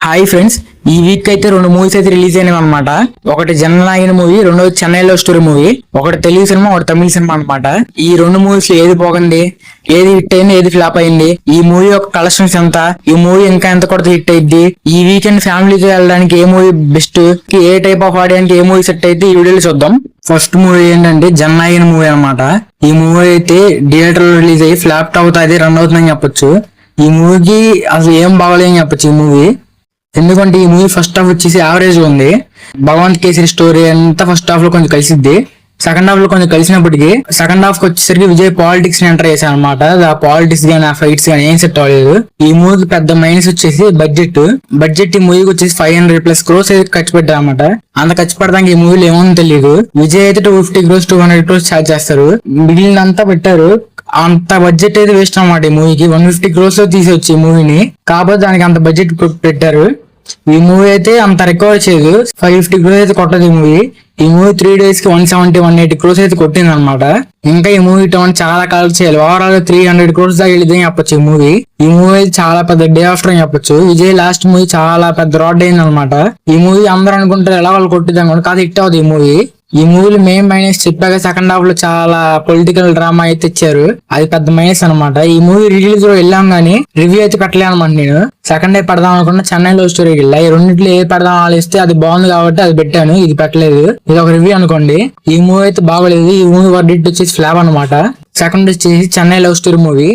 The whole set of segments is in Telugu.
హాయ్ ఫ్రెండ్స్, ఈ వీక్ అయితే రెండు మూవీస్ అయితే రిలీజ్ అయినాయి అనమాట. ఒకటి జననాయన మూవీ, రెండోది చెన్నై లవ్ స్టోరీ మూవీ. ఒకటి తెలుగు సినిమా, ఒకటి తమిళ సినిమా అనమాట. ఈ రెండు మూవీస్ లో ఏది బాగుంది, ఏది హిట్ అయింది, ఏది ఫ్లాప్ అయింది, ఈ మూవీ యొక్క కలెక్షన్స్ ఎంత, ఈ మూవీ ఇంకా ఎంత కొత్త హిట్ అయింది, ఈ వీకెండ్ ఫ్యామిలీతో వెళ్ళడానికి ఏ మూవీ బెస్ట్, ఏ టైప్ ఆఫ్ ఆడియన్స్ ఏ మూవీ సెట్ అయితే ఈ వీడియోలో చూద్దాం. ఫస్ట్ మూవీ ఏంటంటే జననాయన మూవీ అనమాట. ఈ మూవీ అయితే థియేటర్ లో రిలీజ్ అయ్యి ఫ్లాప్ అవుతుంది, రన్ అవుతుందని చెప్పొచ్చు. ఈ మూవీకి అసలు ఏం బాగోలేదని చెప్పొచ్చు ఈ మూవీ. ఎందుకంటే ఈ మూవీ ఫస్ట్ హాఫ్ వచ్చేసి యావరేజ్ ఉంది. భగవంత్ కేసరి స్టోరీ అంతా ఫస్ట్ హాఫ్ లో కొంచెం కలిసిద్ది, సెకండ్ హాఫ్ లో కొంచెం కలిసినప్పటికీ సెకండ్ హాఫ్ కి వచ్చేసరికి విజయ్ పాలిటిక్స్ ని ఎంటర్ చేశాను అనమాట. ఆ పాలిటిక్స్ గానీ ఆ ఫైట్స్ గానీ ఏం సెట్ అవ్వలేదు. ఈ మూవీకి పెద్ద మైనస్ వచ్చేసి బడ్జెట్ ఈ మూవీకి వచ్చేసి 500+ crores అయితే ఖర్చు పెట్టారు అనమాట. అంత ఖర్చు పెడతానికి ఈ మూవీలో ఏమో తెలియదు. విజయ్ అయితే 250 crores 200 crores ఛార్జ్ చేస్తారు, మిగిలినంతా పెట్టారు. అంత బడ్జెట్ అయితే వేస్ట్ అనమాట. ఈ మూవీకి 150 crores లో తీసేవచ్చు ఈ మూవీని, కాకపోతే దానికి అంత బడ్జెట్ పెట్టారు. ఈ మూవీ అయితే అంత రికవర్ చేయదు, 550 crores అయితే కొట్టదు ఈ మూవీ. ఈ మూవీ 3 days కి 170-180 crores అయితే కొట్టింది అనమాట. ఇంకా ఈ మూవీ చాలా కలెక్ట్ చేయాలి. ఓవరాల్ 300 crores దాకా వెళ్ళిందని చెప్పొచ్చు ఈ మూవీ చాలా పెద్ద డే ఆఫ్టర్ అని చెప్పొచ్చు. విజయ్ లాస్ట్ మూవీ చాలా పెద్ద రాడ్ అయింది అనమాట. ఈ మూవీ అందరూ అనుకుంటారు ఎలా వాళ్ళు కొట్టిద్దాం అనుకుంటే కాదు, హిట్ అవుతుంది ఈ మూవీ. ఈ మూవీలో మెయిన్ మైనస్ చెప్పాక సెకండ్ హాఫ్ లో చాలా పొలిటికల్ డ్రామా అయితే ఇచ్చారు, అది పెద్ద మైనస్ అనమాట. ఈ మూవీ రిలీజ్ లో వెళ్ళాం గానీ రివ్యూ అయితే పెట్టలే అనమాట. నేను సెకండ్ డే పెడదాం అనుకున్నా, చెన్నై లవ్ స్టోరీకి వెళ్ళా. ఈ రెండింటిలో ఏది పెడదాం ఆలోచిస్తే అది బాగుంది కాబట్టి అది పెట్టాను, ఇది పెట్టలేదు. ఇది ఒక రివ్యూ అనుకోండి. ఈ మూవీ అయితే బాగోలేదు. ఈ మూవీ వర్డిట్ వచ్చేసి ఫ్లాప్ అనమాట. సెకండ్ వచ్చేసి Chennai love story movie.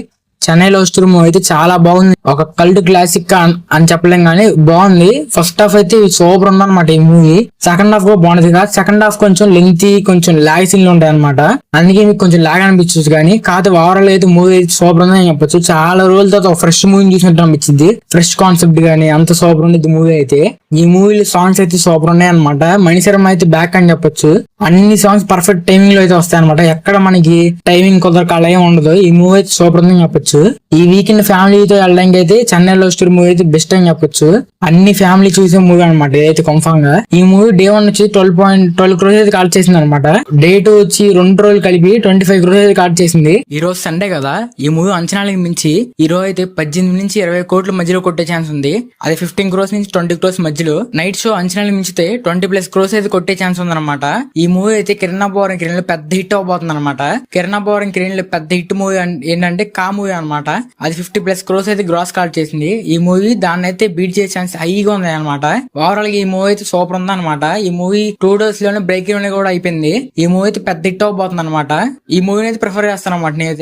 Chennai love story movie అయితే చాలా బాగుంది. ఒక కల్ట్ క్లాసిక్ అని చెప్పలేం గానీ బాగుంది. ఫస్ట్ హాఫ్ అయితే సూపర్ ఉందన్నమాట ఈ మూవీ. సెకండ్ హాఫ్ కూడా బాగుంది కాదు, సెకండ్ హాఫ్ కొంచెం లెంగ్తీ, కొంచెం లాగ్ సీన్లు ఉంటాయి అనమాట. అందుకే మీకు కొంచెం లాగ్ అనిపించచ్చు, కానీ కాదు ఓవరాల్ అయితే మూవీ అయితే సూపర్ ఉందని చెప్పొచ్చు. చాలా రోజుల తర్వాత ఫ్రెష్ మూవీని చూసినట్టు అనిపించింది. ఫ్రెష్ కాన్సెప్ట్ గానీ అంత సూపర్ ఉండేది మూవీ అయితే. ఈ మూవీలో సాంగ్స్ అయితే సూపర్ ఉన్నాయి అనమాట. మణిశర్మ అయితే బ్యాక్ అని చెప్పొచ్చు. అన్ని సాంగ్స్ పర్ఫెక్ట్ టైమింగ్ లో అయితే వస్తాయి అనమాట. ఎక్కడ మనకి టైమింగ్ కుదరక అలా ఏం ఉండదు. ఈ మూవీ అయితే సూపర్ ఉందని చెప్పొచ్చు. ఈ వీకెండ్ ఫ్యామిలీతో వెళ్ళడానికి అయితే చెన్నై లవ్ స్టోరీ మూవీ అయితే బెస్ట్ అని చెప్పొచ్చు. అన్ని ఫ్యామిలీ చూసే మూవీ అనమాట ఇదైతే కన్ఫర్మ్ గా. ఈ మూవీ డే 1 వచ్చి 12.12 crores అయితే కాల్ చేసింది అనమాట. డే 2 వచ్చి 2 రోజులు కలిపి 25 crores అయితే కాల్ చేసింది. ఈ రోజు సండే కదా, ఈ మూవీ అంచనాలకు మించి ఈ రోజు అయితే 18-20 కోట్ల మధ్యలో కొట్టే ఛాన్స్ ఉంది. అది 15 crores నుంచి 20 crores మధ్యలో. నైట్ షో అంచనాలకు మించితే 20+ crores అయితే కొట్టే ఛాన్స్ ఉంది అనమాట. ఈ మూవీ అయితే కిరణ్ అబ్బవరం కిరణ్ లో పెద్ద హిట్ అవబోతుంది అనమాట. కిరణ్ అబ్బవరం కిరణ్ లో పెద్ద హిట్ మూవీ ఏంటంటే కా మూవీ అనమాట. అది 50+ crores అయితే గ్రాస్ కాల్ చేసింది. ఈ మూవీ దాన్ని అయితే బీట్ చేసే ఛాన్స్ హైగా ఉంది అనమాట. ఓవరాల్ గా ఈ మూవీ అయితే సూపర్ ఉంది అనమాట. ఈ మూవీ 2 days లోనే బ్రేక్ కూడా అయిపోయింది. ఈ మూవీ అయితే పెద్ద హిట్ అవబోతుంది అనమాట. ఈ మూవీని అయితే ప్రిఫర్ చేస్తాను అనమాట నేనైతే.